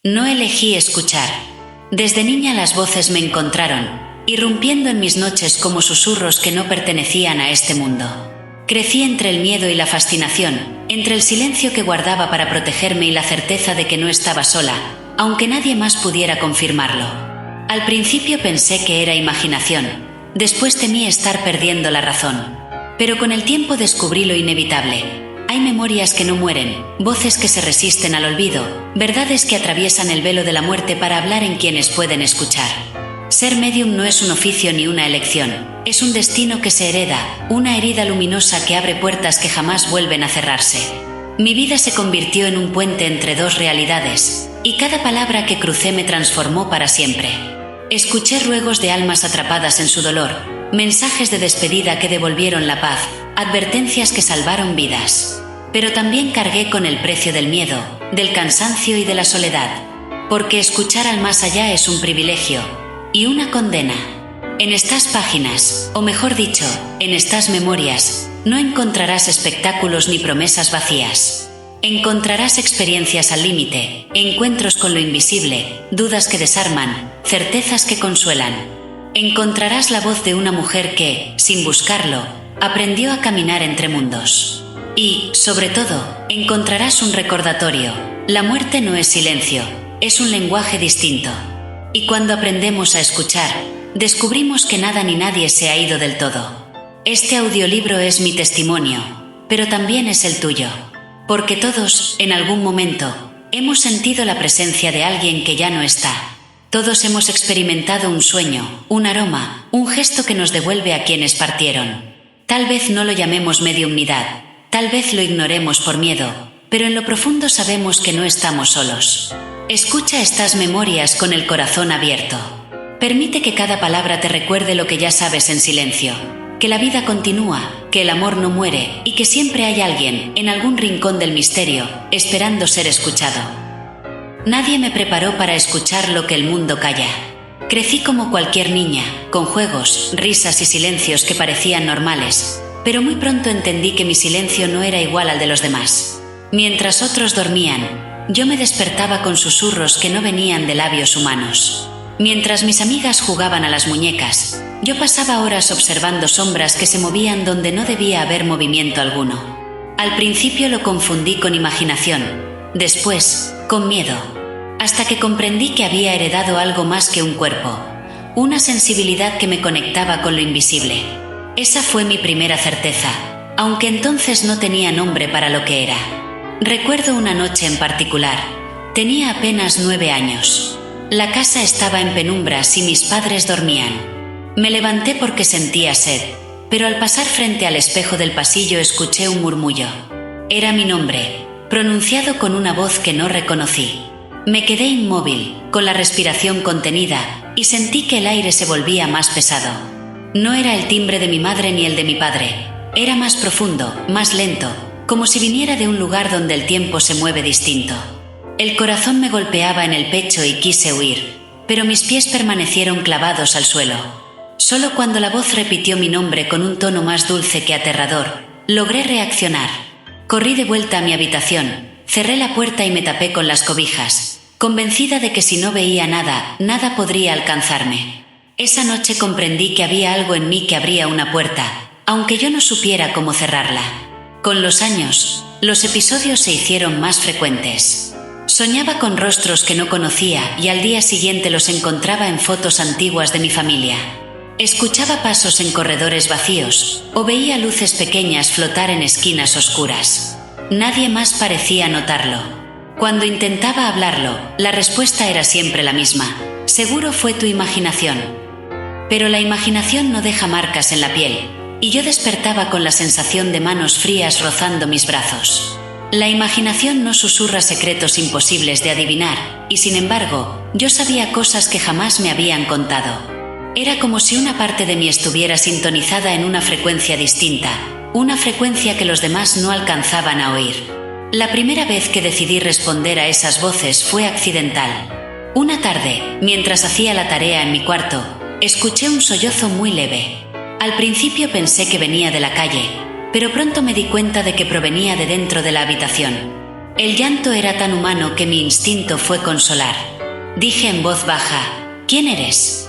No elegí escuchar. Desde niña las voces me encontraron, irrumpiendo en mis noches como susurros que no pertenecían a este mundo. Crecí entre el miedo y la fascinación, entre el silencio que guardaba para protegerme y la certeza de que no estaba sola, aunque nadie más pudiera confirmarlo. Al principio pensé que era imaginación, después temí estar perdiendo la razón. Pero con el tiempo descubrí lo inevitable. Hay memorias que no mueren, voces que se resisten al olvido, verdades que atraviesan el velo de la muerte para hablar en quienes pueden escuchar. Ser medium no es un oficio ni una elección, es un destino que se hereda, una herida luminosa que abre puertas que jamás vuelven a cerrarse. Mi vida se convirtió en un puente entre dos realidades, y cada palabra que crucé me transformó para siempre. Escuché ruegos de almas atrapadas en su dolor, mensajes de despedida que devolvieron la paz, advertencias que salvaron vidas. Pero también cargué con el precio del miedo, del cansancio y de la soledad, porque escuchar al más allá es un privilegio y una condena. En estas páginas, o mejor dicho, en estas memorias, no encontrarás espectáculos ni promesas vacías. Encontrarás experiencias al límite, encuentros con lo invisible, dudas que desarman, certezas que consuelan. Encontrarás la voz de una mujer que, sin buscarlo, aprendió a caminar entre mundos. Y, sobre todo, encontrarás un recordatorio. La muerte no es silencio, es un lenguaje distinto. Y cuando aprendemos a escuchar, descubrimos que nada ni nadie se ha ido del todo. Este audiolibro es mi testimonio, pero también es el tuyo. Porque todos, en algún momento, hemos sentido la presencia de alguien que ya no está. Todos hemos experimentado un sueño, un aroma, un gesto que nos devuelve a quienes partieron. Tal vez no lo llamemos mediumnidad, tal vez lo ignoremos por miedo, pero en lo profundo sabemos que no estamos solos. Escucha estas memorias con el corazón abierto. Permite que cada palabra te recuerde lo que ya sabes en silencio, que la vida continúa, que el amor no muere y que siempre hay alguien, en algún rincón del misterio, esperando ser escuchado. Nadie me preparó para escuchar lo que el mundo calla. Crecí como cualquier niña, con juegos, risas y silencios que parecían normales, pero muy pronto entendí que mi silencio no era igual al de los demás. Mientras otros dormían, yo me despertaba con susurros que no venían de labios humanos. Mientras mis amigas jugaban a las muñecas, yo pasaba horas observando sombras que se movían donde no debía haber movimiento alguno. Al principio lo confundí con imaginación, después, con miedo, hasta que comprendí que había heredado algo más que un cuerpo, una sensibilidad que me conectaba con lo invisible. Esa fue mi primera certeza, aunque entonces no tenía nombre para lo que era. Recuerdo una noche en particular. Tenía apenas 9 años. La casa estaba en penumbras y mis padres dormían. Me levanté porque sentía sed, pero al pasar frente al espejo del pasillo escuché un murmullo. Era mi nombre, pronunciado con una voz que no reconocí. Me quedé inmóvil, con la respiración contenida, y sentí que el aire se volvía más pesado. No era el timbre de mi madre ni el de mi padre. Era más profundo, más lento, como si viniera de un lugar donde el tiempo se mueve distinto. El corazón me golpeaba en el pecho y quise huir, pero mis pies permanecieron clavados al suelo. Solo cuando la voz repitió mi nombre con un tono más dulce que aterrador, logré reaccionar. Corrí de vuelta a mi habitación, cerré la puerta y me tapé con las cobijas, convencida de que si no veía nada, nada podría alcanzarme. Esa noche comprendí que había algo en mí que abría una puerta, aunque yo no supiera cómo cerrarla. Con los años, los episodios se hicieron más frecuentes. Soñaba con rostros que no conocía y al día siguiente los encontraba en fotos antiguas de mi familia. Escuchaba pasos en corredores vacíos o veía luces pequeñas flotar en esquinas oscuras. Nadie más parecía notarlo. Cuando intentaba hablarlo, la respuesta era siempre la misma: seguro fue tu imaginación. Pero la imaginación no deja marcas en la piel, y yo despertaba con la sensación de manos frías rozando mis brazos. La imaginación no susurra secretos imposibles de adivinar, y sin embargo, yo sabía cosas que jamás me habían contado. Era como si una parte de mí estuviera sintonizada en una frecuencia distinta, una frecuencia que los demás no alcanzaban a oír. La primera vez que decidí responder a esas voces fue accidental. Una tarde, mientras hacía la tarea en mi cuarto, escuché un sollozo muy leve. Al principio pensé que venía de la calle, pero pronto me di cuenta de que provenía de dentro de la habitación. El llanto era tan humano que mi instinto fue consolar. Dije en voz baja: ¿quién eres?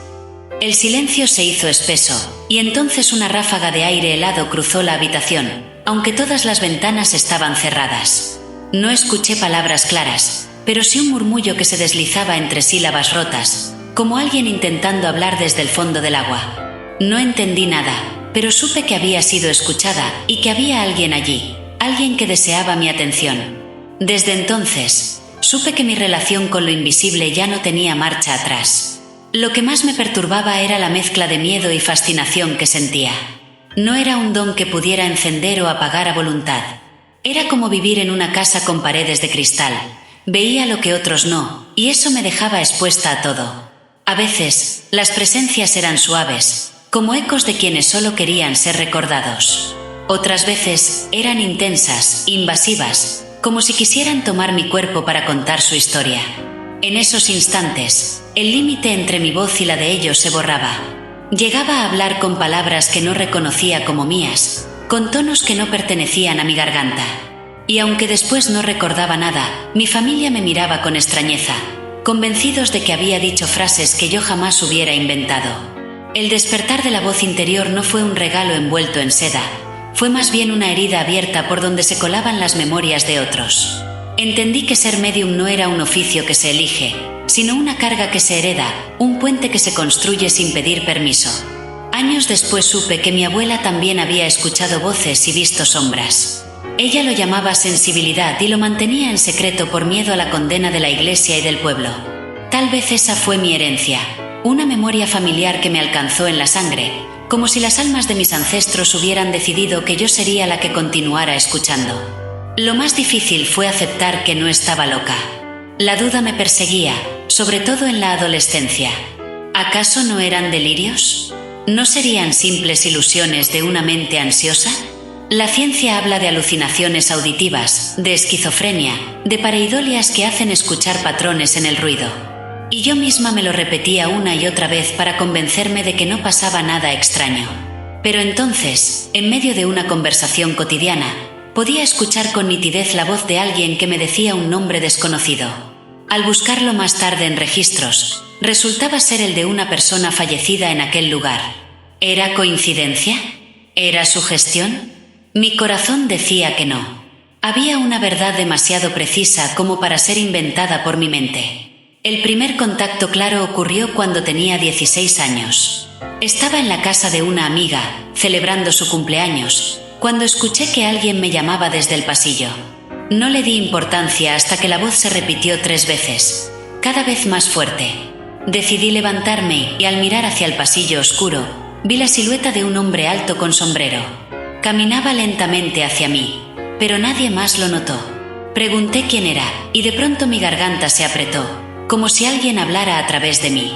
El silencio se hizo espeso, y entonces una ráfaga de aire helado cruzó la habitación, aunque todas las ventanas estaban cerradas. No escuché palabras claras, pero sí un murmullo que se deslizaba entre sílabas rotas, como alguien intentando hablar desde el fondo del agua. No entendí nada, pero supe que había sido escuchada y que había alguien allí, alguien que deseaba mi atención. Desde entonces, supe que mi relación con lo invisible ya no tenía marcha atrás. Lo que más me perturbaba era la mezcla de miedo y fascinación que sentía. No era un don que pudiera encender o apagar a voluntad. Era como vivir en una casa con paredes de cristal. Veía lo que otros no, y eso me dejaba expuesta a todo. A veces, las presencias eran suaves, como ecos de quienes solo querían ser recordados. Otras veces, eran intensas, invasivas, como si quisieran tomar mi cuerpo para contar su historia. En esos instantes, el límite entre mi voz y la de ellos se borraba. Llegaba a hablar con palabras que no reconocía como mías, con tonos que no pertenecían a mi garganta. Y aunque después no recordaba nada, mi familia me miraba con extrañeza, convencidos de que había dicho frases que yo jamás hubiera inventado. El despertar de la voz interior no fue un regalo envuelto en seda, fue más bien una herida abierta por donde se colaban las memorias de otros. Entendí que ser médium no era un oficio que se elige, sino una carga que se hereda, un puente que se construye sin pedir permiso. Años después supe que mi abuela también había escuchado voces y visto sombras. Ella lo llamaba sensibilidad y lo mantenía en secreto por miedo a la condena de la iglesia y del pueblo. Tal vez esa fue mi herencia, una memoria familiar que me alcanzó en la sangre, como si las almas de mis ancestros hubieran decidido que yo sería la que continuara escuchando. Lo más difícil fue aceptar que no estaba loca. La duda me perseguía, sobre todo en la adolescencia. ¿Acaso no eran delirios? ¿No serían simples ilusiones de una mente ansiosa? La ciencia habla de alucinaciones auditivas, de esquizofrenia, de pareidolias que hacen escuchar patrones en el ruido. Y yo misma me lo repetía una y otra vez para convencerme de que no pasaba nada extraño. Pero entonces, en medio de una conversación cotidiana, podía escuchar con nitidez la voz de alguien que me decía un nombre desconocido. Al buscarlo más tarde en registros, resultaba ser el de una persona fallecida en aquel lugar. ¿Era coincidencia? ¿Era sugestión? Mi corazón decía que no. Había una verdad demasiado precisa como para ser inventada por mi mente. El primer contacto claro ocurrió cuando tenía 16 años. Estaba en la casa de una amiga, celebrando su cumpleaños, cuando escuché que alguien me llamaba desde el pasillo. No le di importancia hasta que la voz se repitió 3 veces, cada vez más fuerte. Decidí levantarme y al mirar hacia el pasillo oscuro, vi la silueta de un hombre alto con sombrero. Caminaba lentamente hacia mí, pero nadie más lo notó. Pregunté quién era, y de pronto mi garganta se apretó, como si alguien hablara a través de mí.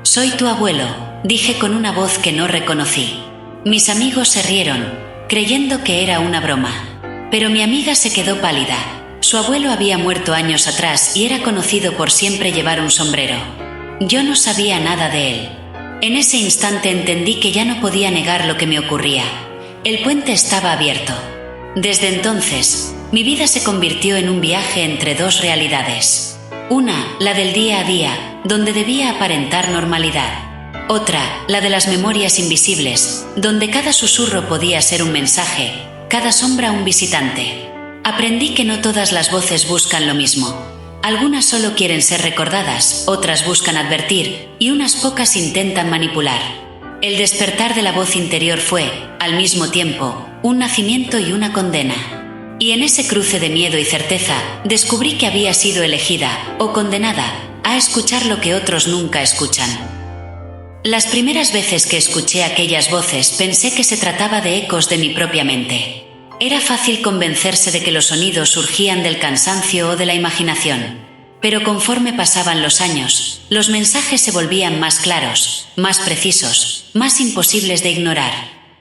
«Soy tu abuelo», dije con una voz que no reconocí. Mis amigos se rieron, creyendo que era una broma. Pero mi amiga se quedó pálida. Su abuelo había muerto años atrás y era conocido por siempre llevar un sombrero. Yo no sabía nada de él. En ese instante entendí que ya no podía negar lo que me ocurría. El puente estaba abierto. Desde entonces, mi vida se convirtió en un viaje entre 2 realidades. Una, la del día a día, donde debía aparentar normalidad. Otra, la de las memorias invisibles, donde cada susurro podía ser un mensaje, cada sombra un visitante. Aprendí que no todas las voces buscan lo mismo. Algunas solo quieren ser recordadas, otras buscan advertir, y unas pocas intentan manipular. El despertar de la voz interior fue, al mismo tiempo, un nacimiento y una condena. Y en ese cruce de miedo y certeza, descubrí que había sido elegida, o condenada, a escuchar lo que otros nunca escuchan. Las primeras veces que escuché aquellas voces pensé que se trataba de ecos de mi propia mente. Era fácil convencerse de que los sonidos surgían del cansancio o de la imaginación. Pero conforme pasaban los años, los mensajes se volvían más claros, más precisos, más imposibles de ignorar.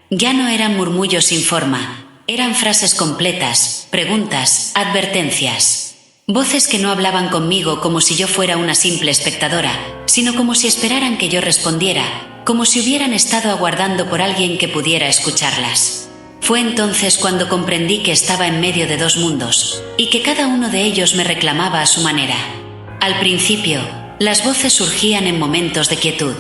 Ya no eran murmullos sin forma, eran frases completas, preguntas, advertencias. Voces que no hablaban conmigo como si yo fuera una simple espectadora, sino como si esperaran que yo respondiera, como si hubieran estado aguardando por alguien que pudiera escucharlas. Fue entonces cuando comprendí que estaba en medio de dos mundos, y que cada uno de ellos me reclamaba a su manera. Al principio, las voces surgían en momentos de quietud,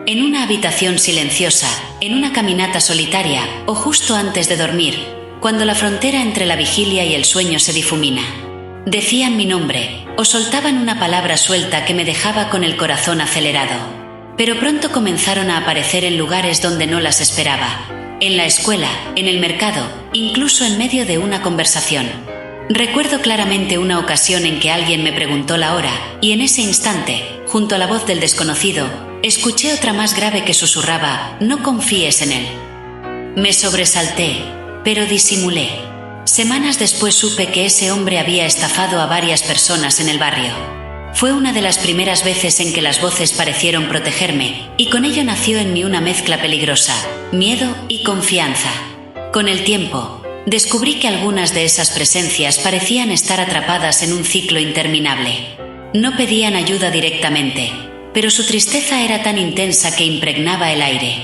en una habitación silenciosa, en una caminata solitaria o justo antes de dormir, cuando la frontera entre la vigilia y el sueño se difumina. Decían mi nombre o soltaban una palabra suelta que me dejaba con el corazón acelerado. Pero pronto comenzaron a aparecer en lugares donde no las esperaba. En la escuela, en el mercado, incluso en medio de una conversación. Recuerdo claramente una ocasión en que alguien me preguntó la hora, y en ese instante, junto a la voz del desconocido, escuché otra más grave que susurraba: «No confíes en él». Me sobresalté, pero disimulé. Semanas después supe que ese hombre había estafado a varias personas en el barrio. Fue una de las primeras veces en que las voces parecieron protegerme, y con ello nació en mí una mezcla peligrosa: miedo y confianza. Con el tiempo, descubrí que algunas de esas presencias parecían estar atrapadas en un ciclo interminable. No pedían ayuda directamente, pero su tristeza era tan intensa que impregnaba el aire.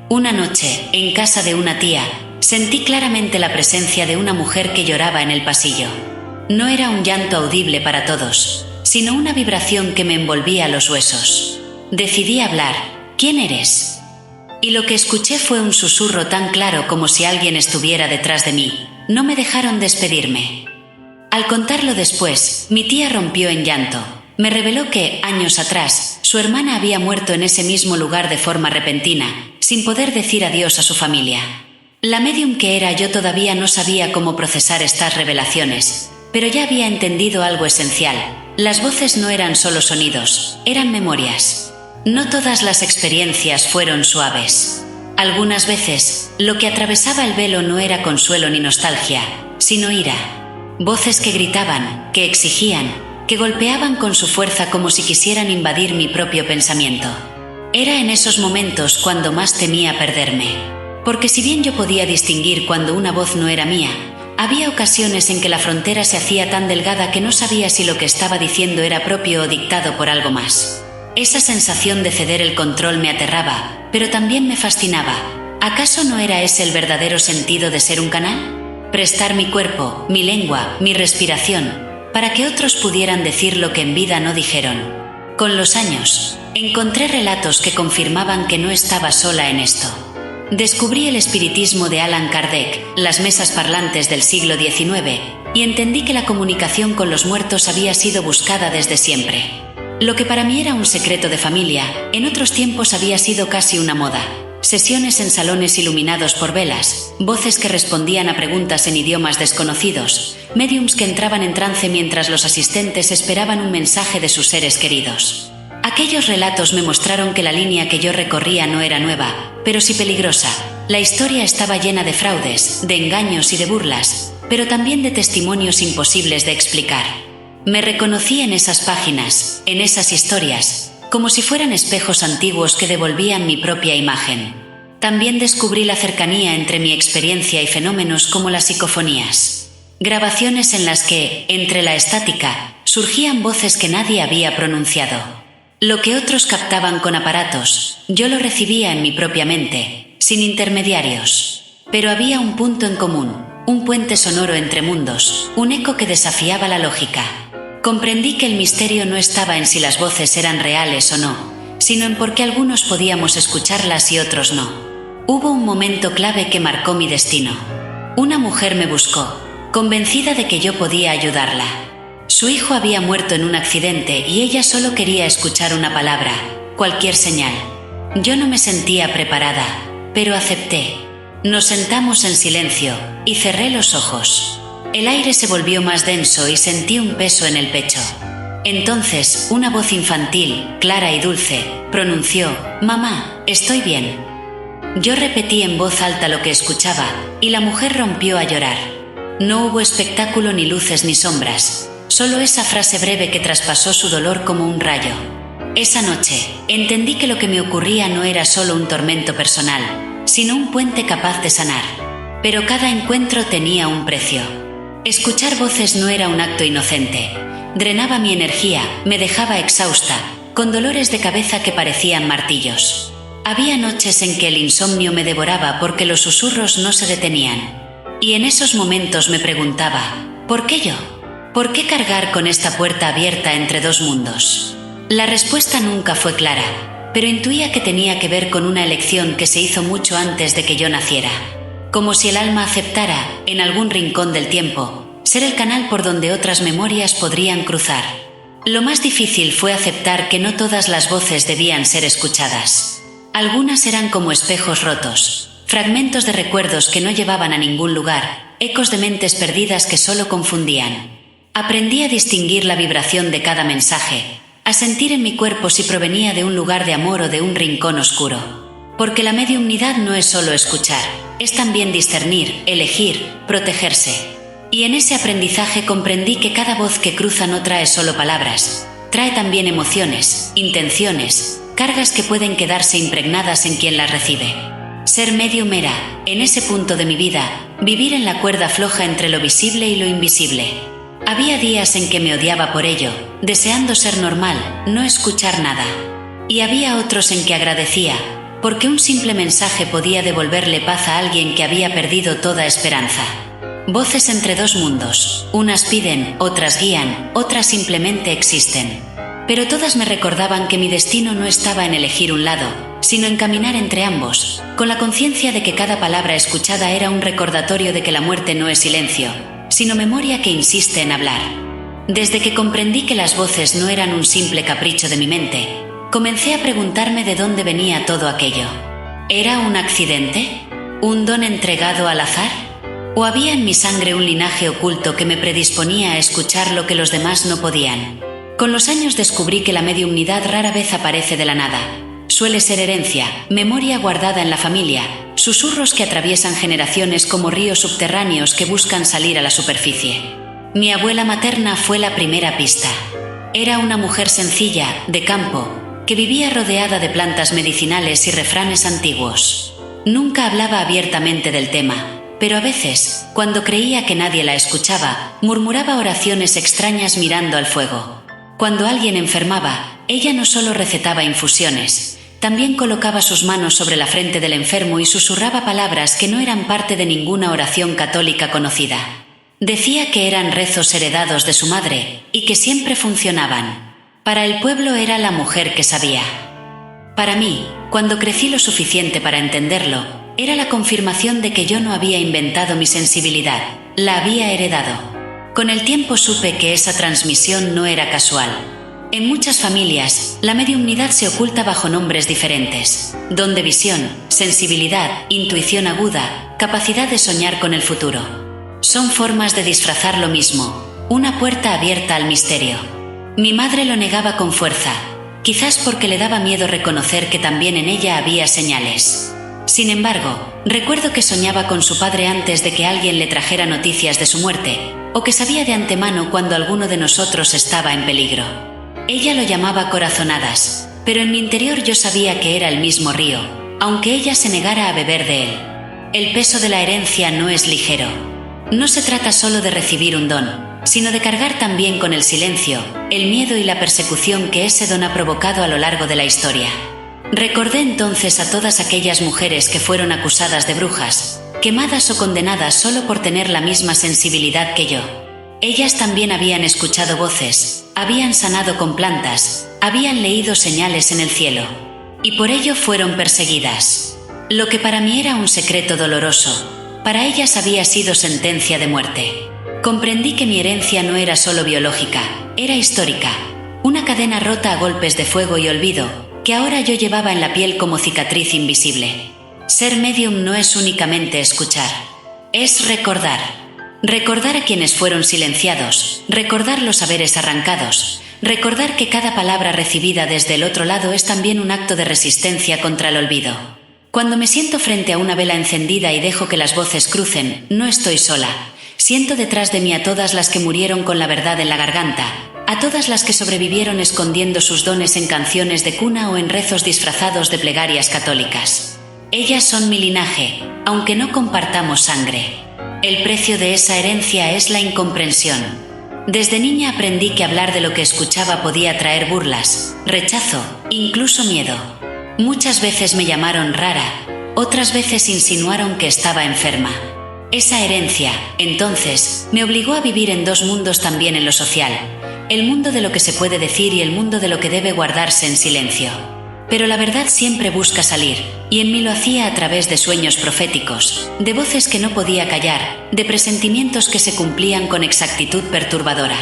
Una noche, en casa de una tía, sentí claramente la presencia de una mujer que lloraba en el pasillo. No era un llanto audible para todos, sino una vibración que me envolvía los huesos. Decidí hablar: «¿Quién eres?». Y lo que escuché fue un susurro tan claro como si alguien estuviera detrás de mí. No me dejaron despedirme. Al contarlo después, mi tía rompió en llanto. Me reveló que, años atrás, su hermana había muerto en ese mismo lugar de forma repentina, sin poder decir adiós a su familia. La médium que era yo todavía no sabía cómo procesar estas revelaciones, pero ya había entendido algo esencial: las voces no eran solo sonidos, eran memorias. No todas las experiencias fueron suaves. Algunas veces, lo que atravesaba el velo no era consuelo ni nostalgia, sino ira. Voces que gritaban, que exigían, que golpeaban con su fuerza como si quisieran invadir mi propio pensamiento. Era en esos momentos cuando más temía perderme. Porque si bien yo podía distinguir cuando una voz no era mía, había ocasiones en que la frontera se hacía tan delgada que no sabía si lo que estaba diciendo era propio o dictado por algo más. Esa sensación de ceder el control me aterraba, pero también me fascinaba. ¿Acaso no era ese el verdadero sentido de ser un canal? Prestar mi cuerpo, mi lengua, mi respiración, para que otros pudieran decir lo que en vida no dijeron. Con los años, encontré relatos que confirmaban que no estaba sola en esto. Descubrí el espiritismo de Allan Kardec, las mesas parlantes del siglo XIX, y entendí que la comunicación con los muertos había sido buscada desde siempre. Lo que para mí era un secreto de familia, en otros tiempos había sido casi una moda. Sesiones en salones iluminados por velas, voces que respondían a preguntas en idiomas desconocidos, médiums que entraban en trance mientras los asistentes esperaban un mensaje de sus seres queridos. Aquellos relatos me mostraron que la línea que yo recorría no era nueva, pero sí peligrosa. La historia estaba llena de fraudes, de engaños y de burlas, pero también de testimonios imposibles de explicar. Me reconocí en esas páginas, en esas historias, como si fueran espejos antiguos que devolvían mi propia imagen. También descubrí la cercanía entre mi experiencia y fenómenos como las psicofonías. Grabaciones en las que, entre la estática, surgían voces que nadie había pronunciado. Lo que otros captaban con aparatos, yo lo recibía en mi propia mente, sin intermediarios. Pero había un punto en común, un puente sonoro entre mundos, un eco que desafiaba la lógica. Comprendí que el misterio no estaba en si las voces eran reales o no, sino en por qué algunos podíamos escucharlas y otros no. Hubo un momento clave que marcó mi destino. Una mujer me buscó, convencida de que yo podía ayudarla. Su hijo había muerto en un accidente y ella solo quería escuchar una palabra, cualquier señal. Yo no me sentía preparada, pero acepté. Nos sentamos en silencio y cerré los ojos. El aire se volvió más denso y sentí un peso en el pecho. Entonces, una voz infantil, clara y dulce, pronunció: «Mamá, estoy bien». Yo repetí en voz alta lo que escuchaba, y la mujer rompió a llorar. No hubo espectáculo ni luces ni sombras, solo esa frase breve que traspasó su dolor como un rayo. Esa noche, entendí que lo que me ocurría no era solo un tormento personal, sino un puente capaz de sanar. Pero cada encuentro tenía un precio. Escuchar voces no era un acto inocente. Drenaba mi energía, me dejaba exhausta, con dolores de cabeza que parecían martillos. Había noches en que el insomnio me devoraba porque los susurros no se detenían. Y en esos momentos me preguntaba, ¿por qué yo? ¿Por qué cargar con esta puerta abierta entre dos mundos? La respuesta nunca fue clara, pero intuía que tenía que ver con una elección que se hizo mucho antes de que yo naciera. Como si el alma aceptara, en algún rincón del tiempo, ser el canal por donde otras memorias podrían cruzar. Lo más difícil fue aceptar que no todas las voces debían ser escuchadas. Algunas eran como espejos rotos, fragmentos de recuerdos que no llevaban a ningún lugar, ecos de mentes perdidas que solo confundían. Aprendí a distinguir la vibración de cada mensaje, a sentir en mi cuerpo si provenía de un lugar de amor o de un rincón oscuro. Porque la mediumnidad no es solo escuchar, es también discernir, elegir, protegerse. Y en ese aprendizaje comprendí que cada voz que cruza no trae solo palabras, trae también emociones, intenciones, cargas que pueden quedarse impregnadas en quien las recibe. Ser medium era, en ese punto de mi vida, vivir en la cuerda floja entre lo visible y lo invisible. Había días en que me odiaba por ello, deseando ser normal, no escuchar nada. Y había otros en que agradecía, porque un simple mensaje podía devolverle paz a alguien que había perdido toda esperanza. Voces entre dos mundos, unas piden, otras guían, otras simplemente existen. Pero todas me recordaban que mi destino no estaba en elegir un lado, sino en caminar entre ambos, con la conciencia de que cada palabra escuchada era un recordatorio de que la muerte no es silencio, sino memoria que insiste en hablar. Desde que comprendí que las voces no eran un simple capricho de mi mente, comencé a preguntarme de dónde venía todo aquello. ¿Era un accidente? ¿Un don entregado al azar? ¿O había en mi sangre un linaje oculto que me predisponía a escuchar lo que los demás no podían? Con los años descubrí que la mediumnidad rara vez aparece de la nada. Suele ser herencia, memoria guardada en la familia, susurros que atraviesan generaciones como ríos subterráneos que buscan salir a la superficie. Mi abuela materna fue la primera pista. Era una mujer sencilla, de campo, que vivía rodeada de plantas medicinales y refranes antiguos. Nunca hablaba abiertamente del tema, pero a veces, cuando creía que nadie la escuchaba, murmuraba oraciones extrañas mirando al fuego. Cuando alguien enfermaba, ella no solo recetaba infusiones, también colocaba sus manos sobre la frente del enfermo y susurraba palabras que no eran parte de ninguna oración católica conocida. Decía que eran rezos heredados de su madre y que siempre funcionaban. Para el pueblo era la mujer que sabía. Para mí, cuando crecí lo suficiente para entenderlo, era la confirmación de que yo no había inventado mi sensibilidad, la había heredado. Con el tiempo supe que esa transmisión no era casual. En muchas familias, la mediumnidad se oculta bajo nombres diferentes: don de visión, sensibilidad, intuición aguda, capacidad de soñar con el futuro. Son formas de disfrazar lo mismo, una puerta abierta al misterio. Mi madre lo negaba con fuerza, quizás porque le daba miedo reconocer que también en ella había señales. Sin embargo, recuerdo que soñaba con su padre antes de que alguien le trajera noticias de su muerte, o que sabía de antemano cuando alguno de nosotros estaba en peligro. Ella lo llamaba corazonadas, pero en mi interior yo sabía que era el mismo río, aunque ella se negara a beber de él. El peso de la herencia no es ligero. No se trata solo de recibir un don, sino de cargar también con el silencio, el miedo y la persecución que ese don ha provocado a lo largo de la historia. Recordé entonces a todas aquellas mujeres que fueron acusadas de brujas, quemadas o condenadas solo por tener la misma sensibilidad que yo. Ellas también habían escuchado voces, habían sanado con plantas, habían leído señales en el cielo, y por ello fueron perseguidas. Lo que para mí era un secreto doloroso, para ellas había sido sentencia de muerte. Comprendí que mi herencia no era solo biológica, era histórica, una cadena rota a golpes de fuego y olvido, que ahora yo llevaba en la piel como cicatriz invisible. Ser medium no es únicamente escuchar, es recordar. Recordar a quienes fueron silenciados, recordar los saberes arrancados, recordar que cada palabra recibida desde el otro lado es también un acto de resistencia contra el olvido. Cuando me siento frente a una vela encendida y dejo que las voces crucen, no estoy sola. Siento detrás de mí a todas las que murieron con la verdad en la garganta, a todas las que sobrevivieron escondiendo sus dones en canciones de cuna o en rezos disfrazados de plegarias católicas. Ellas son mi linaje, aunque no compartamos sangre. El precio de esa herencia es la incomprensión. Desde niña aprendí que hablar de lo que escuchaba podía traer burlas, rechazo, incluso miedo. Muchas veces me llamaron rara, otras veces insinuaron que estaba enferma. Esa herencia, entonces, me obligó a vivir en dos mundos también en lo social, el mundo de lo que se puede decir y el mundo de lo que debe guardarse en silencio. Pero la verdad siempre busca salir, y en mí lo hacía a través de sueños proféticos, de voces que no podía callar, de presentimientos que se cumplían con exactitud perturbadora.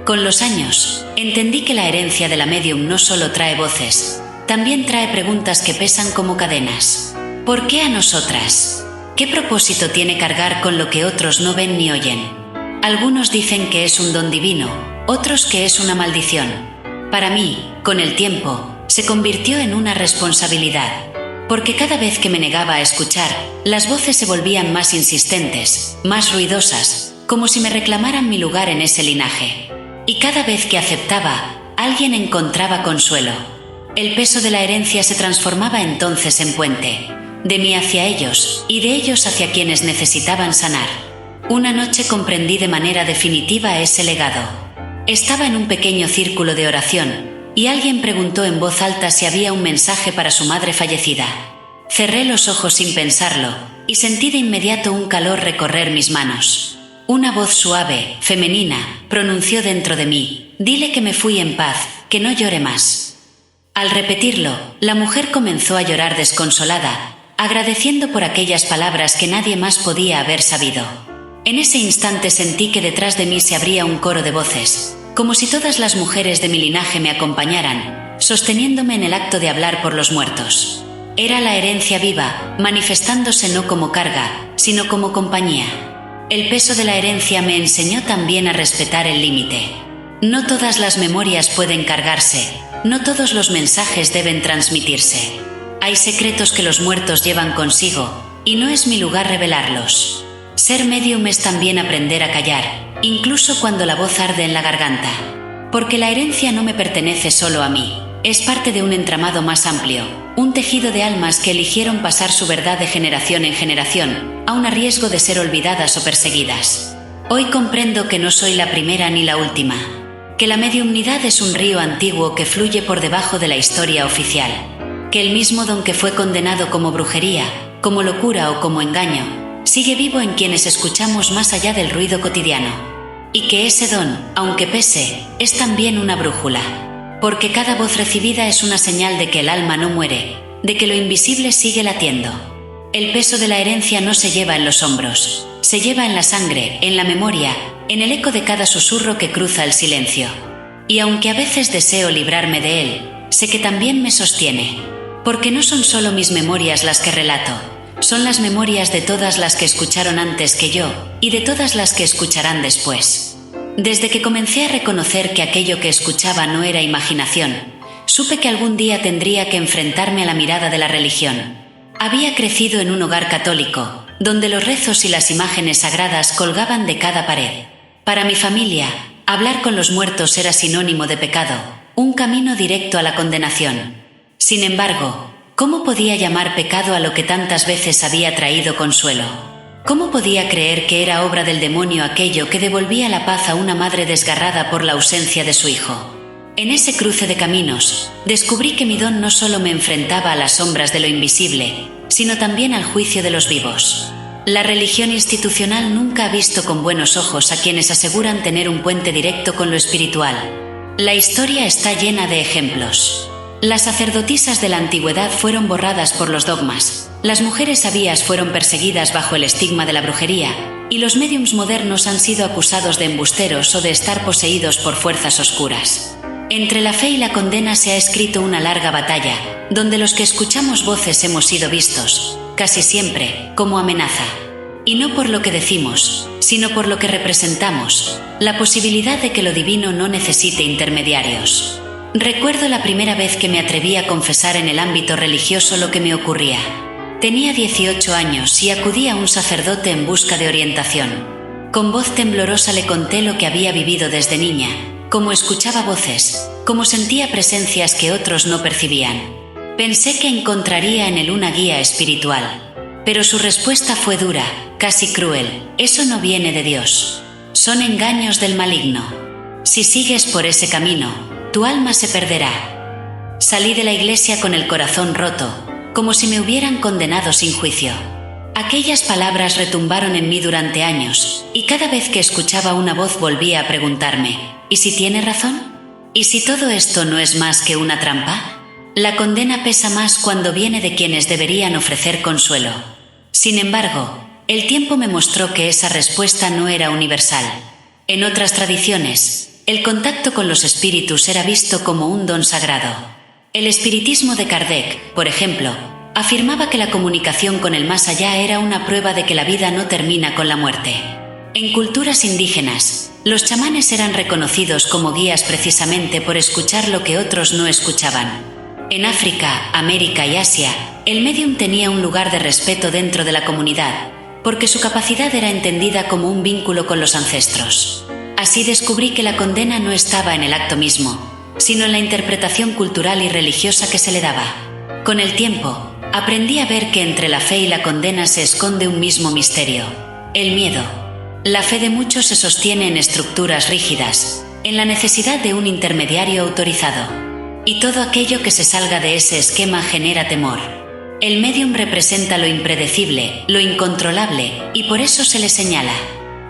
Con los años, entendí que la herencia de la médium no solo trae voces, también trae preguntas que pesan como cadenas. ¿Por qué a nosotras? ¿Qué propósito tiene cargar con lo que otros no ven ni oyen? Algunos dicen que es un don divino, otros que es una maldición. Para mí, con el tiempo, se convirtió en una responsabilidad, porque cada vez que me negaba a escuchar, las voces se volvían más insistentes, más ruidosas, como si me reclamaran mi lugar en ese linaje. Y cada vez que aceptaba, alguien encontraba consuelo. El peso de la herencia se transformaba entonces en puente, de mí hacia ellos, y de ellos hacia quienes necesitaban sanar. Una noche comprendí de manera definitiva ese legado. Estaba en un pequeño círculo de oración, y alguien preguntó en voz alta si había un mensaje para su madre fallecida. Cerré los ojos sin pensarlo, y sentí de inmediato un calor recorrer mis manos. Una voz suave, femenina, pronunció dentro de mí: «Dile que me fui en paz, que no llore más». Al repetirlo, la mujer comenzó a llorar desconsolada, agradeciendo por aquellas palabras que nadie más podía haber sabido. En ese instante sentí que detrás de mí se abría un coro de voces, como si todas las mujeres de mi linaje me acompañaran, sosteniéndome en el acto de hablar por los muertos. Era la herencia viva, manifestándose no como carga, sino como compañía. El peso de la herencia me enseñó también a respetar el límite. No todas las memorias pueden cargarse, no todos los mensajes deben transmitirse. Hay secretos que los muertos llevan consigo, y no es mi lugar revelarlos. Ser médium es también aprender a callar, incluso cuando la voz arde en la garganta. Porque la herencia no me pertenece solo a mí, es parte de un entramado más amplio, un tejido de almas que eligieron pasar su verdad de generación en generación, aun a riesgo de ser olvidadas o perseguidas. Hoy comprendo que no soy la primera ni la última, que la mediumnidad es un río antiguo que fluye por debajo de la historia oficial, que el mismo don que fue condenado como brujería, como locura o como engaño, sigue vivo en quienes escuchamos más allá del ruido cotidiano. Y que ese don, aunque pese, es también una brújula. Porque cada voz recibida es una señal de que el alma no muere, de que lo invisible sigue latiendo. El peso de la herencia no se lleva en los hombros, se lleva en la sangre, en la memoria, en el eco de cada susurro que cruza el silencio. Y aunque a veces deseo librarme de él, sé que también me sostiene. Porque no son solo mis memorias las que relato, son las memorias de todas las que escucharon antes que yo, y de todas las que escucharán después. Desde que comencé a reconocer que aquello que escuchaba no era imaginación, supe que algún día tendría que enfrentarme a la mirada de la religión. Había crecido en un hogar católico, donde los rezos y las imágenes sagradas colgaban de cada pared. Para mi familia, hablar con los muertos era sinónimo de pecado, un camino directo a la condenación. Sin embargo, ¿cómo podía llamar pecado a lo que tantas veces había traído consuelo? ¿Cómo podía creer que era obra del demonio aquello que devolvía la paz a una madre desgarrada por la ausencia de su hijo? En ese cruce de caminos, descubrí que mi don no solo me enfrentaba a las sombras de lo invisible, sino también al juicio de los vivos. La religión institucional nunca ha visto con buenos ojos a quienes aseguran tener un puente directo con lo espiritual. La historia está llena de ejemplos. Las sacerdotisas de la antigüedad fueron borradas por los dogmas, las mujeres sabias fueron perseguidas bajo el estigma de la brujería, y los médiums modernos han sido acusados de embusteros o de estar poseídos por fuerzas oscuras. Entre la fe y la condena se ha escrito una larga batalla, donde los que escuchamos voces hemos sido vistos, casi siempre, como amenaza. Y no por lo que decimos, sino por lo que representamos, la posibilidad de que lo divino no necesite intermediarios. Recuerdo la primera vez que me atreví a confesar en el ámbito religioso lo que me ocurría. Tenía 18 años y acudí a un sacerdote en busca de orientación. Con voz temblorosa le conté lo que había vivido desde niña, cómo escuchaba voces, cómo sentía presencias que otros no percibían. Pensé que encontraría en él una guía espiritual. Pero su respuesta fue dura, casi cruel: eso no viene de Dios. Son engaños del maligno. Si sigues por ese camino, tu alma se perderá. Salí de la iglesia con el corazón roto, como si me hubieran condenado sin juicio. Aquellas palabras retumbaron en mí durante años, y cada vez que escuchaba una voz volvía a preguntarme, ¿y si tiene razón? ¿Y si todo esto no es más que una trampa? La condena pesa más cuando viene de quienes deberían ofrecer consuelo. Sin embargo, el tiempo me mostró que esa respuesta no era universal. En otras tradiciones, el contacto con los espíritus era visto como un don sagrado. El espiritismo de Kardec, por ejemplo, afirmaba que la comunicación con el más allá era una prueba de que la vida no termina con la muerte. En culturas indígenas, los chamanes eran reconocidos como guías precisamente por escuchar lo que otros no escuchaban. En África, América y Asia, el médium tenía un lugar de respeto dentro de la comunidad, porque su capacidad era entendida como un vínculo con los ancestros. Así descubrí que la condena no estaba en el acto mismo, sino en la interpretación cultural y religiosa que se le daba. Con el tiempo, aprendí a ver que entre la fe y la condena se esconde un mismo misterio: el miedo. La fe de muchos se sostiene en estructuras rígidas, en la necesidad de un intermediario autorizado. Y todo aquello que se salga de ese esquema genera temor. El médium representa lo impredecible, lo incontrolable, y por eso se le señala.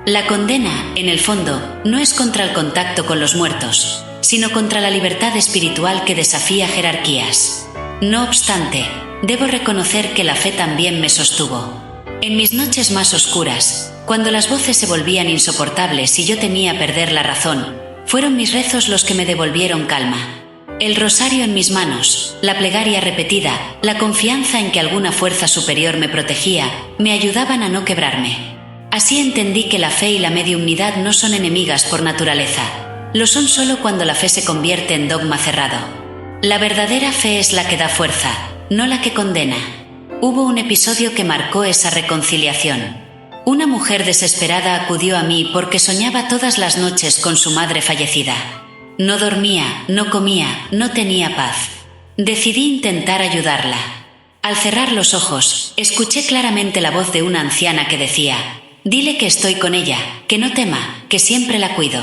La condena, en el fondo, no es contra el contacto con los muertos, sino contra la libertad espiritual que desafía jerarquías. No obstante, debo reconocer que la fe también me sostuvo. En mis noches más oscuras, cuando las voces se volvían insoportables y yo temía perder la razón, fueron mis rezos los que me devolvieron calma. El rosario en mis manos, la plegaria repetida, la confianza en que alguna fuerza superior me protegía, me ayudaban a no quebrarme. Así entendí que la fe y la mediumnidad no son enemigas por naturaleza. Lo son solo cuando la fe se convierte en dogma cerrado. La verdadera fe es la que da fuerza, no la que condena. Hubo un episodio que marcó esa reconciliación. Una mujer desesperada acudió a mí porque soñaba todas las noches con su madre fallecida. No dormía, no comía, no tenía paz. Decidí intentar ayudarla. Al cerrar los ojos, escuché claramente la voz de una anciana que decía: «Dile que estoy con ella, que no tema, que siempre la cuido».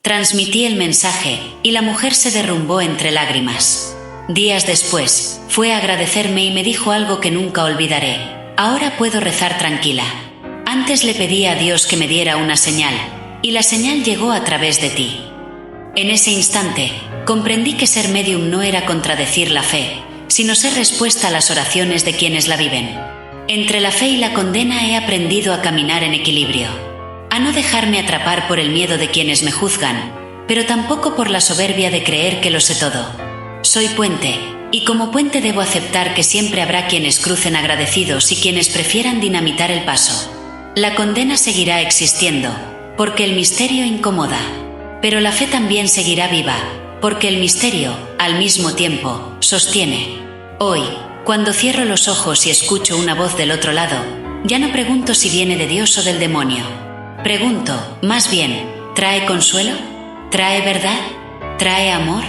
Transmití el mensaje, y la mujer se derrumbó entre lágrimas. Días después, fue a agradecerme y me dijo algo que nunca olvidaré: «Ahora puedo rezar tranquila. Antes le pedí a Dios que me diera una señal, y la señal llegó a través de ti». En ese instante, comprendí que ser médium no era contradecir la fe, sino ser respuesta a las oraciones de quienes la viven. Entre la fe y la condena he aprendido a caminar en equilibrio, a no dejarme atrapar por el miedo de quienes me juzgan, pero tampoco por la soberbia de creer que lo sé todo. Soy puente, y como puente debo aceptar que siempre habrá quienes crucen agradecidos y quienes prefieran dinamitar el paso. La condena seguirá existiendo, porque el misterio incomoda. Pero la fe también seguirá viva, porque el misterio, al mismo tiempo, sostiene. Hoy, cuando cierro los ojos y escucho una voz del otro lado, ya no pregunto si viene de Dios o del demonio. Pregunto, más bien, ¿trae consuelo? ¿Trae verdad? ¿Trae amor?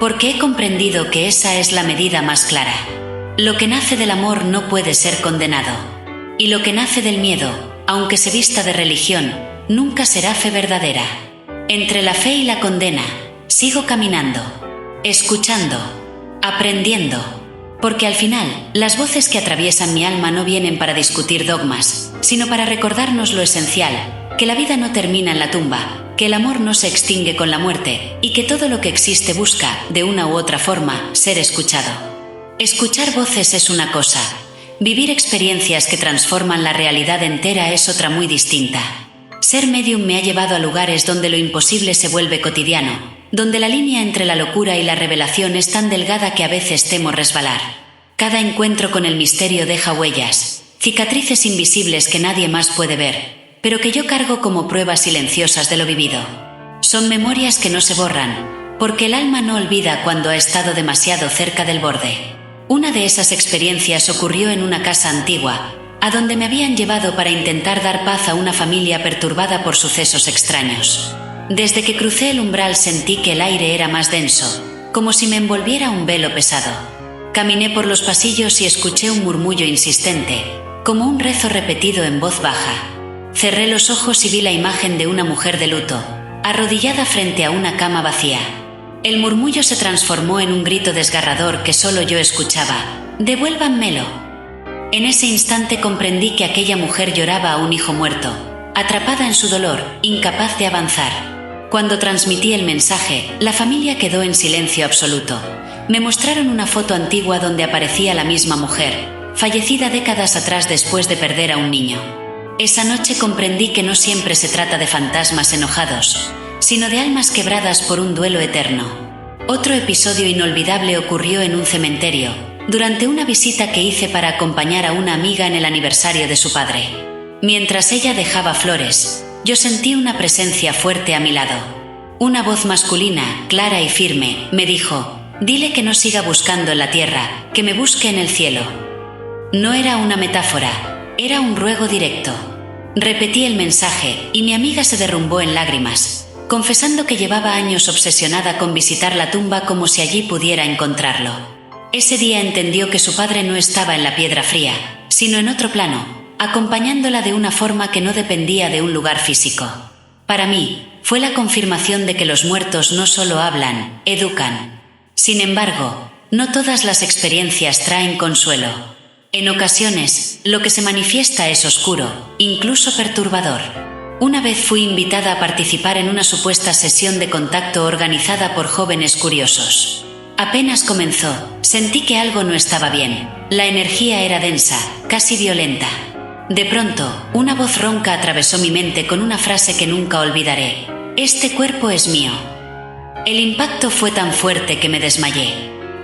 Porque he comprendido que esa es la medida más clara. Lo que nace del amor no puede ser condenado. Y lo que nace del miedo, aunque se vista de religión, nunca será fe verdadera. Entre la fe y la condena, sigo caminando, escuchando, aprendiendo, porque al final, las voces que atraviesan mi alma no vienen para discutir dogmas, sino para recordarnos lo esencial, que la vida no termina en la tumba, que el amor no se extingue con la muerte, y que todo lo que existe busca, de una u otra forma, ser escuchado. Escuchar voces es una cosa, vivir experiencias que transforman la realidad entera es otra muy distinta. Ser médium me ha llevado a lugares donde lo imposible se vuelve cotidiano, donde la línea entre la locura y la revelación es tan delgada que a veces temo resbalar. Cada encuentro con el misterio deja huellas, cicatrices invisibles que nadie más puede ver, pero que yo cargo como pruebas silenciosas de lo vivido. Son memorias que no se borran, porque el alma no olvida cuando ha estado demasiado cerca del borde. Una de esas experiencias ocurrió en una casa antigua, a donde me habían llevado para intentar dar paz a una familia perturbada por sucesos extraños. Desde que crucé el umbral sentí que el aire era más denso, como si me envolviera un velo pesado. Caminé por los pasillos y escuché un murmullo insistente, como un rezo repetido en voz baja. Cerré los ojos y vi la imagen de una mujer de luto, arrodillada frente a una cama vacía. El murmullo se transformó en un grito desgarrador que solo yo escuchaba: «Devuélvanmelo». En ese instante comprendí que aquella mujer lloraba a un hijo muerto, atrapada en su dolor, incapaz de avanzar. Cuando transmití el mensaje, la familia quedó en silencio absoluto. Me mostraron una foto antigua donde aparecía la misma mujer, fallecida décadas atrás después de perder a un niño. Esa noche comprendí que no siempre se trata de fantasmas enojados, sino de almas quebradas por un duelo eterno. Otro episodio inolvidable ocurrió en un cementerio, durante una visita que hice para acompañar a una amiga en el aniversario de su padre. Mientras ella dejaba flores, yo sentí una presencia fuerte a mi lado. Una voz masculina, clara y firme, me dijo: «Dile que no siga buscando en la tierra, que me busque en el cielo». No era una metáfora, era un ruego directo. Repetí el mensaje y mi amiga se derrumbó en lágrimas, confesando que llevaba años obsesionada con visitar la tumba como si allí pudiera encontrarlo. Ese día entendió que su padre no estaba en la piedra fría, sino en otro plano, acompañándola de una forma que no dependía de un lugar físico. Para mí, fue la confirmación de que los muertos no solo hablan, educan. Sin embargo, no todas las experiencias traen consuelo. En ocasiones, lo que se manifiesta es oscuro, incluso perturbador. Una vez fui invitada a participar en una supuesta sesión de contacto organizada por jóvenes curiosos. Apenas comenzó, sentí que algo no estaba bien. La energía era densa, casi violenta. De pronto, una voz ronca atravesó mi mente con una frase que nunca olvidaré: «Este cuerpo es mío». El impacto fue tan fuerte que me desmayé.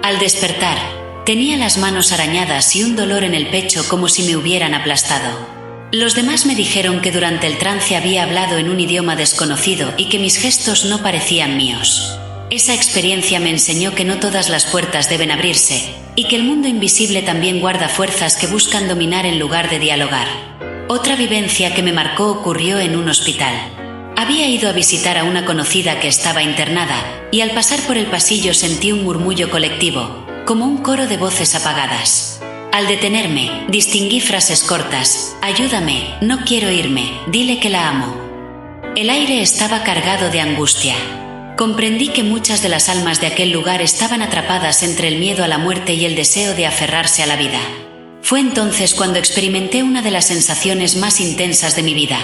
Al despertar, tenía las manos arañadas y un dolor en el pecho como si me hubieran aplastado. Los demás me dijeron que durante el trance había hablado en un idioma desconocido y que mis gestos no parecían míos. Esa experiencia me enseñó que no todas las puertas deben abrirse, y que el mundo invisible también guarda fuerzas que buscan dominar en lugar de dialogar. Otra vivencia que me marcó ocurrió en un hospital. Había ido a visitar a una conocida que estaba internada, y al pasar por el pasillo sentí un murmullo colectivo, como un coro de voces apagadas. Al detenerme, distinguí frases cortas: «Ayúdame, no quiero irme, dile que la amo». El aire estaba cargado de angustia. Comprendí que muchas de las almas de aquel lugar estaban atrapadas entre el miedo a la muerte y el deseo de aferrarse a la vida. Fue entonces cuando experimenté una de las sensaciones más intensas de mi vida,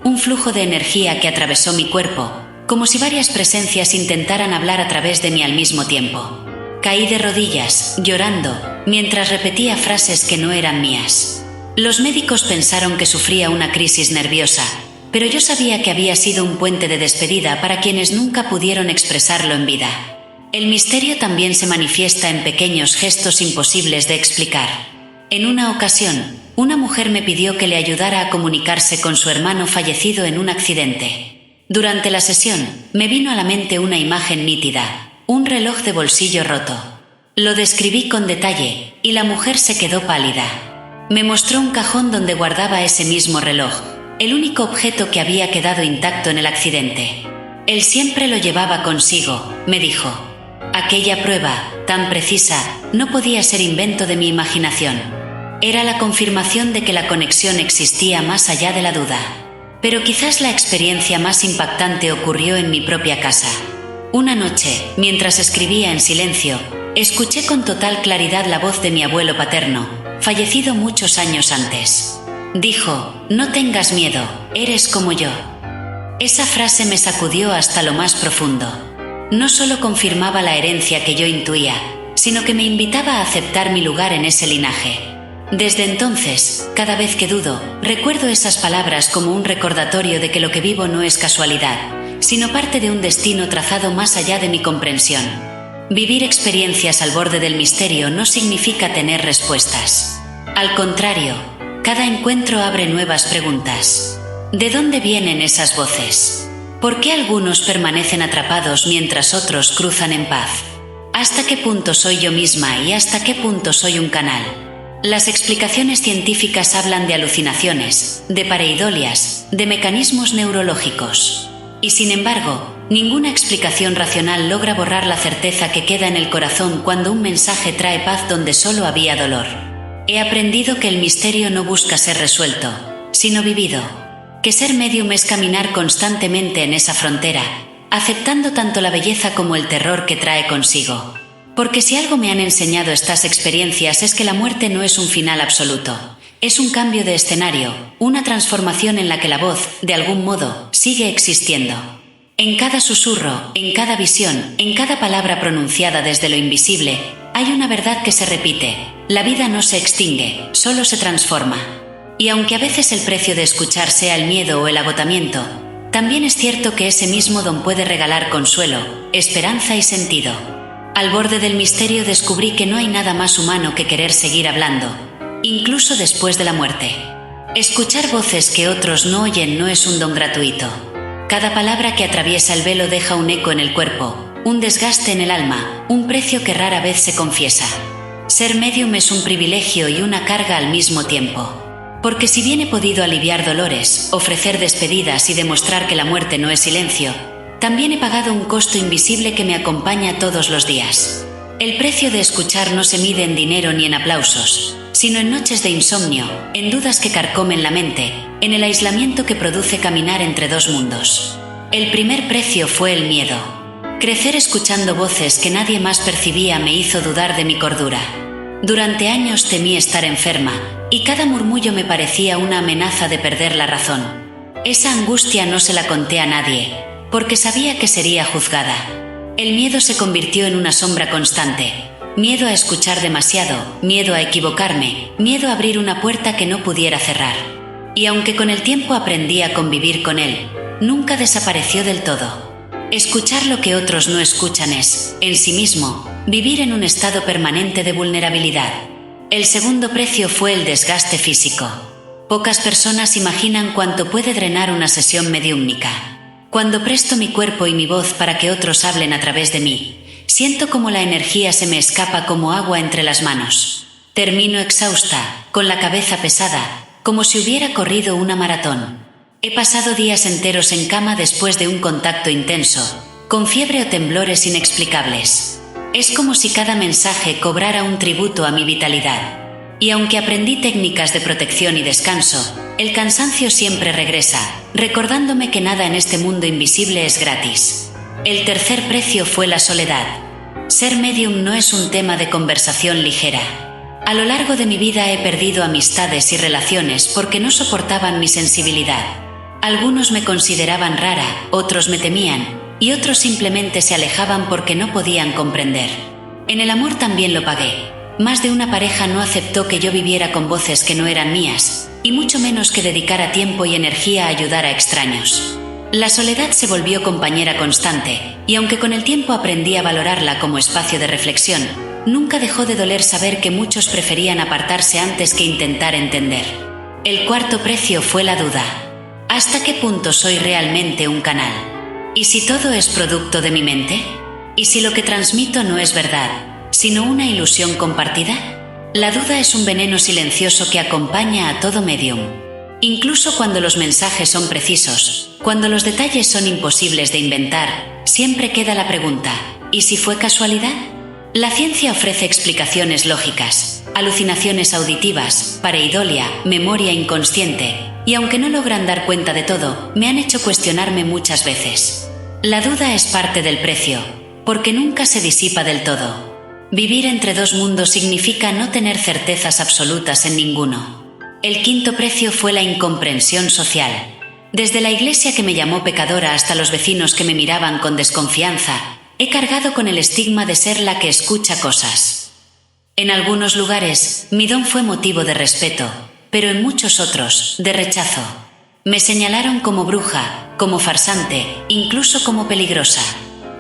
un flujo de energía que atravesó mi cuerpo, como si varias presencias intentaran hablar a través de mí al mismo tiempo. Caí de rodillas, llorando, mientras repetía frases que no eran mías. Los médicos pensaron que sufría una crisis nerviosa, pero yo sabía que había sido un puente de despedida para quienes nunca pudieron expresarlo en vida. El misterio también se manifiesta en pequeños gestos imposibles de explicar. En una ocasión, una mujer me pidió que le ayudara a comunicarse con su hermano fallecido en un accidente. Durante la sesión, me vino a la mente una imagen nítida: un reloj de bolsillo roto. Lo describí con detalle, y la mujer se quedó pálida. Me mostró un cajón donde guardaba ese mismo reloj, el único objeto que había quedado intacto en el accidente. Él siempre lo llevaba consigo, me dijo. Aquella prueba, tan precisa, no podía ser invento de mi imaginación. Era la confirmación de que la conexión existía más allá de la duda. Pero quizás la experiencia más impactante ocurrió en mi propia casa. Una noche, mientras escribía en silencio, escuché con total claridad la voz de mi abuelo paterno, fallecido muchos años antes. Dijo: «No tengas miedo, eres como yo». Esa frase me sacudió hasta lo más profundo. No solo confirmaba la herencia que yo intuía, sino que me invitaba a aceptar mi lugar en ese linaje. Desde entonces, cada vez que dudo, recuerdo esas palabras como un recordatorio de que lo que vivo no es casualidad, sino parte de un destino trazado más allá de mi comprensión. Vivir experiencias al borde del misterio no significa tener respuestas. Al contrario, cada encuentro abre nuevas preguntas. ¿De dónde vienen esas voces? ¿Por qué algunos permanecen atrapados mientras otros cruzan en paz? ¿Hasta qué punto soy yo misma y hasta qué punto soy un canal? Las explicaciones científicas hablan de alucinaciones, de pareidolias, de mecanismos neurológicos. Y sin embargo, ninguna explicación racional logra borrar la certeza que queda en el corazón cuando un mensaje trae paz donde solo había dolor. He aprendido que el misterio no busca ser resuelto, sino vivido. Que ser medium es caminar constantemente en esa frontera, aceptando tanto la belleza como el terror que trae consigo. Porque si algo me han enseñado estas experiencias es que la muerte no es un final absoluto. Es un cambio de escenario, una transformación en la que la voz, de algún modo, sigue existiendo. En cada susurro, en cada visión, en cada palabra pronunciada desde lo invisible, hay una verdad que se repite: la vida no se extingue, solo se transforma. Y aunque a veces el precio de escuchar sea el miedo o el agotamiento, también es cierto que ese mismo don puede regalar consuelo, esperanza y sentido. Al borde del misterio descubrí que no hay nada más humano que querer seguir hablando, incluso después de la muerte. Escuchar voces que otros no oyen no es un don gratuito. Cada palabra que atraviesa el velo deja un eco en el cuerpo, un desgaste en el alma, un precio que rara vez se confiesa. Ser medium es un privilegio y una carga al mismo tiempo. Porque si bien he podido aliviar dolores, ofrecer despedidas y demostrar que la muerte no es silencio, también he pagado un costo invisible que me acompaña todos los días. El precio de escuchar no se mide en dinero ni en aplausos, sino en noches de insomnio, en dudas que carcomen la mente, en el aislamiento que produce caminar entre dos mundos. El primer precio fue el miedo. Crecer escuchando voces que nadie más percibía me hizo dudar de mi cordura. Durante años temí estar enferma, y cada murmullo me parecía una amenaza de perder la razón. Esa angustia no se la conté a nadie, porque sabía que sería juzgada. El miedo se convirtió en una sombra constante. Miedo a escuchar demasiado, miedo a equivocarme, miedo a abrir una puerta que no pudiera cerrar. Y aunque con el tiempo aprendí a convivir con él, nunca desapareció del todo. Escuchar lo que otros no escuchan es, en sí mismo, vivir en un estado permanente de vulnerabilidad. El segundo precio fue el desgaste físico. Pocas personas imaginan cuánto puede drenar una sesión mediúmnica. Cuando presto mi cuerpo y mi voz para que otros hablen a través de mí, siento como la energía se me escapa como agua entre las manos. Termino exhausta, con la cabeza pesada, como si hubiera corrido una maratón. He pasado días enteros en cama después de un contacto intenso, con fiebre o temblores inexplicables. Es como si cada mensaje cobrara un tributo a mi vitalidad. Y aunque aprendí técnicas de protección y descanso, el cansancio siempre regresa, recordándome que nada en este mundo invisible es gratis. El tercer precio fue la soledad. Ser medium no es un tema de conversación ligera. A lo largo de mi vida he perdido amistades y relaciones porque no soportaban mi sensibilidad. Algunos me consideraban rara, otros me temían, y otros simplemente se alejaban porque no podían comprender. En el amor también lo pagué. Más de una pareja no aceptó que yo viviera con voces que no eran mías, y mucho menos que dedicara tiempo y energía a ayudar a extraños. La soledad se volvió compañera constante, y aunque con el tiempo aprendí a valorarla como espacio de reflexión, nunca dejó de doler saber que muchos preferían apartarse antes que intentar entender. El cuarto precio fue la duda. ¿Hasta qué punto soy realmente un canal? ¿Y si todo es producto de mi mente? ¿Y si lo que transmito no es verdad, sino una ilusión compartida? La duda es un veneno silencioso que acompaña a todo medium. Incluso cuando los mensajes son precisos, cuando los detalles son imposibles de inventar, siempre queda la pregunta: ¿y si fue casualidad? La ciencia ofrece explicaciones lógicas, alucinaciones auditivas, pareidolia, memoria inconsciente, y aunque no logran dar cuenta de todo, me han hecho cuestionarme muchas veces. La duda es parte del precio, porque nunca se disipa del todo. Vivir entre dos mundos significa no tener certezas absolutas en ninguno. El quinto precio fue la incomprensión social. Desde la iglesia que me llamó pecadora hasta los vecinos que me miraban con desconfianza, he cargado con el estigma de ser la que escucha cosas. En algunos lugares, mi don fue motivo de respeto, pero en muchos otros, de rechazo. Me señalaron como bruja, como farsante, incluso como peligrosa.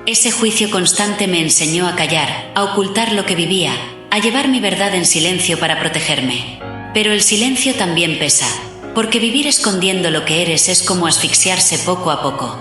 Ese juicio constante me enseñó a callar, a ocultar lo que vivía, a llevar mi verdad en silencio para protegerme. Pero el silencio también pesa, porque vivir escondiendo lo que eres es como asfixiarse poco a poco.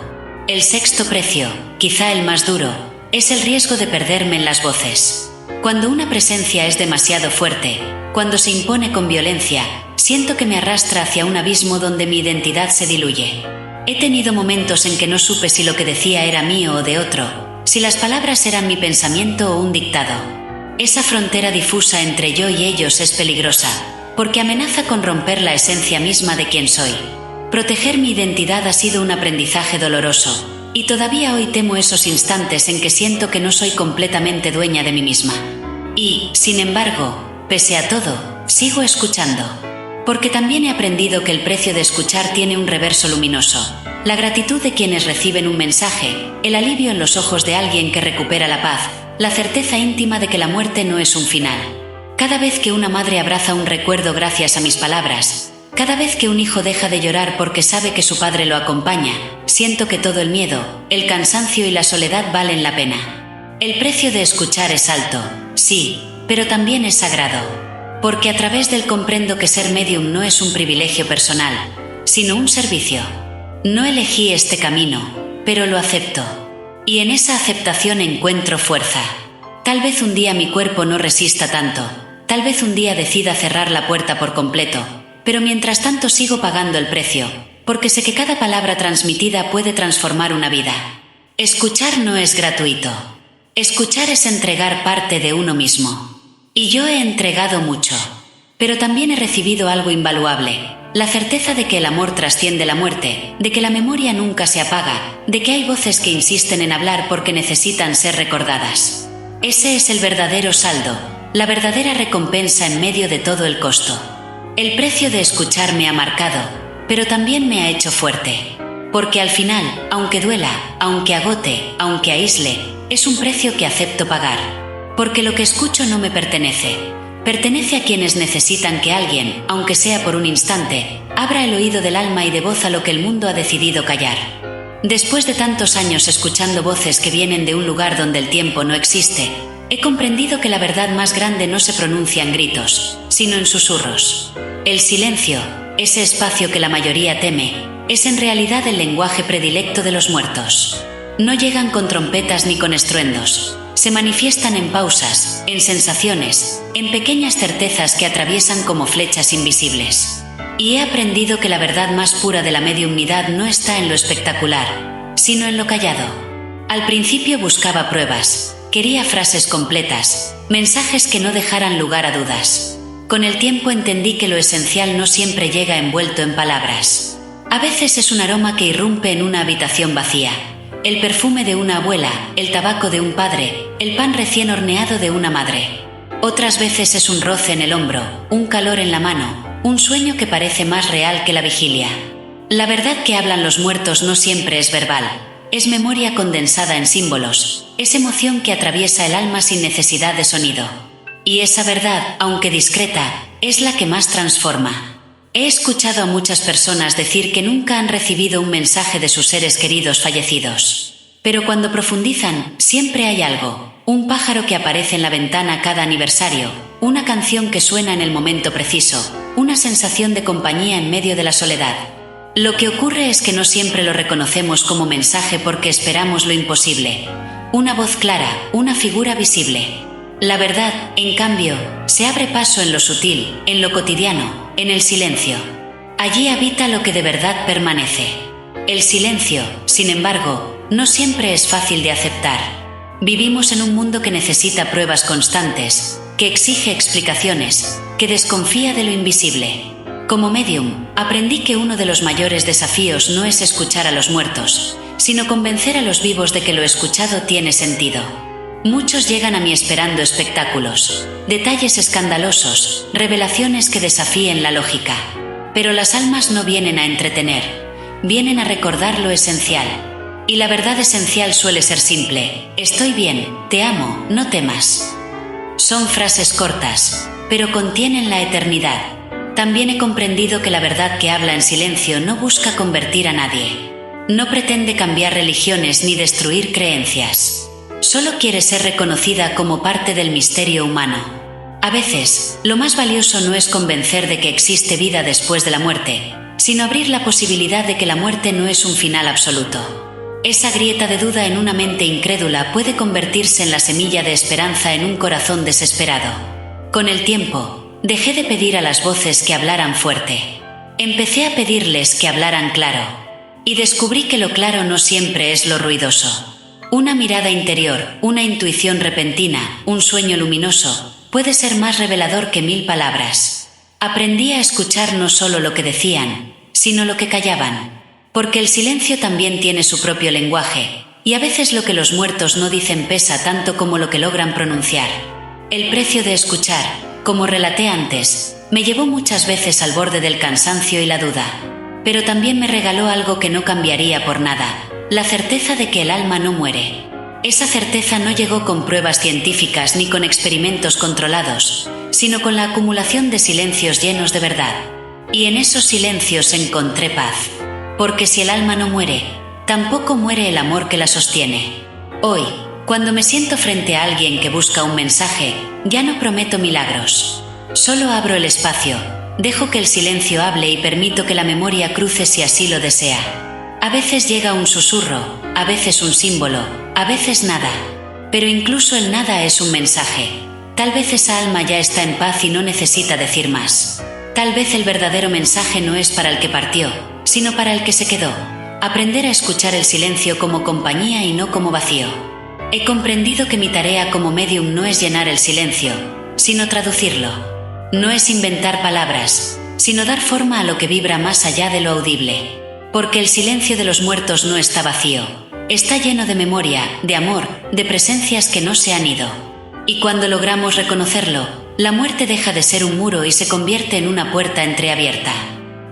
El sexto precio, quizá el más duro, es el riesgo de perderme en las voces. Cuando una presencia es demasiado fuerte, cuando se impone con violencia, siento que me arrastra hacia un abismo donde mi identidad se diluye. He tenido momentos en que no supe si lo que decía era mío o de otro, si las palabras eran mi pensamiento o un dictado. Esa frontera difusa entre yo y ellos es peligrosa, porque amenaza con romper la esencia misma de quien soy. Proteger mi identidad ha sido un aprendizaje doloroso, Y todavía hoy temo esos instantes en que siento que no soy completamente dueña de mí misma. Y, sin embargo, pese a todo, sigo escuchando. Porque también he aprendido que el precio de escuchar tiene un reverso luminoso. La gratitud de quienes reciben un mensaje, el alivio en los ojos de alguien que recupera la paz, la certeza íntima de que la muerte no es un final. Cada vez que una madre abraza un recuerdo gracias a mis palabras, cada vez que un hijo deja de llorar porque sabe que su padre lo acompaña, siento que todo el miedo, el cansancio y la soledad valen la pena. El precio de escuchar es alto, sí, pero también es sagrado. Porque a través del comprendo que ser medium no es un privilegio personal, sino un servicio. No elegí este camino, pero lo acepto. Y en esa aceptación encuentro fuerza. Tal vez un día mi cuerpo no resista tanto, tal vez un día decida cerrar la puerta por completo, pero mientras tanto sigo pagando el precio, porque sé que cada palabra transmitida puede transformar una vida. Escuchar no es gratuito. Escuchar es entregar parte de uno mismo. Y yo he entregado mucho. Pero también he recibido algo invaluable, la certeza de que el amor trasciende la muerte, de que la memoria nunca se apaga, de que hay voces que insisten en hablar porque necesitan ser recordadas. Ese es el verdadero saldo, la verdadera recompensa en medio de todo el costo. El precio de escuchar me ha marcado, pero también me ha hecho fuerte. Porque al final, aunque duela, aunque agote, aunque aísle, es un precio que acepto pagar. Porque lo que escucho no me pertenece. Pertenece a quienes necesitan que alguien, aunque sea por un instante, abra el oído del alma y dé voz a lo que el mundo ha decidido callar. Después de tantos años escuchando voces que vienen de un lugar donde el tiempo no existe, he comprendido que la verdad más grande no se pronuncia en gritos, sino en susurros. El silencio, ese espacio que la mayoría teme, es en realidad el lenguaje predilecto de los muertos. No llegan con trompetas ni con estruendos. Se manifiestan en pausas, en sensaciones, en pequeñas certezas que atraviesan como flechas invisibles. Y he aprendido que la verdad más pura de la mediumnidad no está en lo espectacular, sino en lo callado. Al principio buscaba pruebas, quería frases completas, mensajes que no dejaran lugar a dudas. Con el tiempo entendí que lo esencial no siempre llega envuelto en palabras. A veces es un aroma que irrumpe en una habitación vacía. El perfume de una abuela, el tabaco de un padre, el pan recién horneado de una madre. Otras veces es un roce en el hombro, un calor en la mano, un sueño que parece más real que la vigilia. La verdad que hablan los muertos no siempre es verbal, es memoria condensada en símbolos, es emoción que atraviesa el alma sin necesidad de sonido. Y esa verdad, aunque discreta, es la que más transforma. He escuchado a muchas personas decir que nunca han recibido un mensaje de sus seres queridos fallecidos. Pero cuando profundizan, siempre hay algo, un pájaro que aparece en la ventana cada aniversario, una canción que suena en el momento preciso, una sensación de compañía en medio de la soledad. Lo que ocurre es que no siempre lo reconocemos como mensaje porque esperamos lo imposible. Una voz clara, una figura visible. La verdad, en cambio, se abre paso en lo sutil, en lo cotidiano, en el silencio. Allí habita lo que de verdad permanece. El silencio, sin embargo, no siempre es fácil de aceptar. Vivimos en un mundo que necesita pruebas constantes, que exige explicaciones, que desconfía de lo invisible. Como medium, aprendí que uno de los mayores desafíos no es escuchar a los muertos, sino convencer a los vivos de que lo escuchado tiene sentido. Muchos llegan a mí esperando espectáculos, detalles escandalosos, revelaciones que desafíen la lógica. Pero las almas no vienen a entretener, vienen a recordar lo esencial. Y la verdad esencial suele ser simple: estoy bien, te amo, no temas. Son frases cortas, pero contienen la eternidad. También he comprendido que la verdad que habla en silencio no busca convertir a nadie. No pretende cambiar religiones ni destruir creencias. Solo quiere ser reconocida como parte del misterio humano. A veces, lo más valioso no es convencer de que existe vida después de la muerte, sino abrir la posibilidad de que la muerte no es un final absoluto. Esa grieta de duda en una mente incrédula puede convertirse en la semilla de esperanza en un corazón desesperado. Con el tiempo, dejé de pedir a las voces que hablaran fuerte. Empecé a pedirles que hablaran claro. Y descubrí que lo claro no siempre es lo ruidoso. Una mirada interior, una intuición repentina, un sueño luminoso, puede ser más revelador que 1000 palabras. Aprendí a escuchar no solo lo que decían, sino lo que callaban. Porque el silencio también tiene su propio lenguaje, y a veces lo que los muertos no dicen pesa tanto como lo que logran pronunciar. El precio de escuchar, como relaté antes, me llevó muchas veces al borde del cansancio y la duda. Pero también me regaló algo que no cambiaría por nada, la certeza de que el alma no muere. Esa certeza no llegó con pruebas científicas ni con experimentos controlados, sino con la acumulación de silencios llenos de verdad. Y en esos silencios encontré paz. Porque si el alma no muere, tampoco muere el amor que la sostiene. Hoy, cuando me siento frente a alguien que busca un mensaje, ya no prometo milagros. Solo abro el espacio, dejo que el silencio hable y permito que la memoria cruce si así lo desea. A veces llega un susurro, a veces un símbolo, a veces nada. Pero incluso el nada es un mensaje. Tal vez esa alma ya está en paz y no necesita decir más. Tal vez el verdadero mensaje no es para el que partió, sino para el que se quedó. Aprender a escuchar el silencio como compañía y no como vacío. He comprendido que mi tarea como medium no es llenar el silencio, sino traducirlo. No es inventar palabras, sino dar forma a lo que vibra más allá de lo audible. Porque el silencio de los muertos no está vacío, está lleno de memoria, de amor, de presencias que no se han ido. Y cuando logramos reconocerlo, la muerte deja de ser un muro y se convierte en una puerta entreabierta.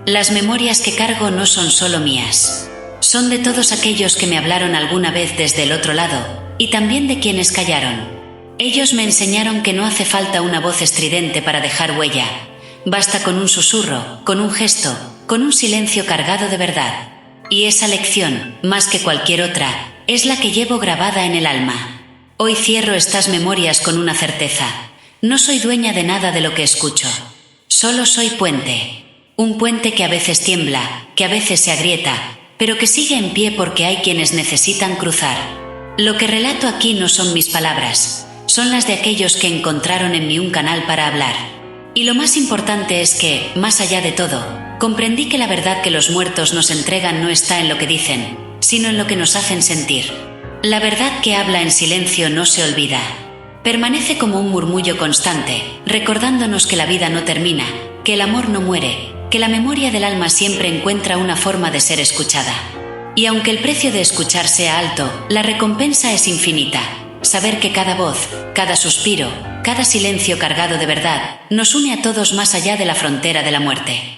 Las memorias que cargo no son solo mías. Son de todos aquellos que me hablaron alguna vez desde el otro lado, y también de quienes callaron. Ellos me enseñaron que no hace falta una voz estridente para dejar huella. Basta con un susurro, con un gesto, con un silencio cargado de verdad. Y esa lección, más que cualquier otra, es la que llevo grabada en el alma. Hoy cierro estas memorias con una certeza. No soy dueña de nada de lo que escucho. Solo soy puente. Un puente que a veces tiembla, que a veces se agrieta, pero que sigue en pie porque hay quienes necesitan cruzar. Lo que relato aquí no son mis palabras, son las de aquellos que encontraron en mí un canal para hablar. Y lo más importante es que, más allá de todo, comprendí que la verdad que los muertos nos entregan no está en lo que dicen, sino en lo que nos hacen sentir. La verdad que habla en silencio no se olvida. Permanece como un murmullo constante, recordándonos que la vida no termina, que el amor no muere, que la memoria del alma siempre encuentra una forma de ser escuchada. Y aunque el precio de escuchar sea alto, la recompensa es infinita. Saber que cada voz, cada suspiro, cada silencio cargado de verdad, nos une a todos más allá de la frontera de la muerte.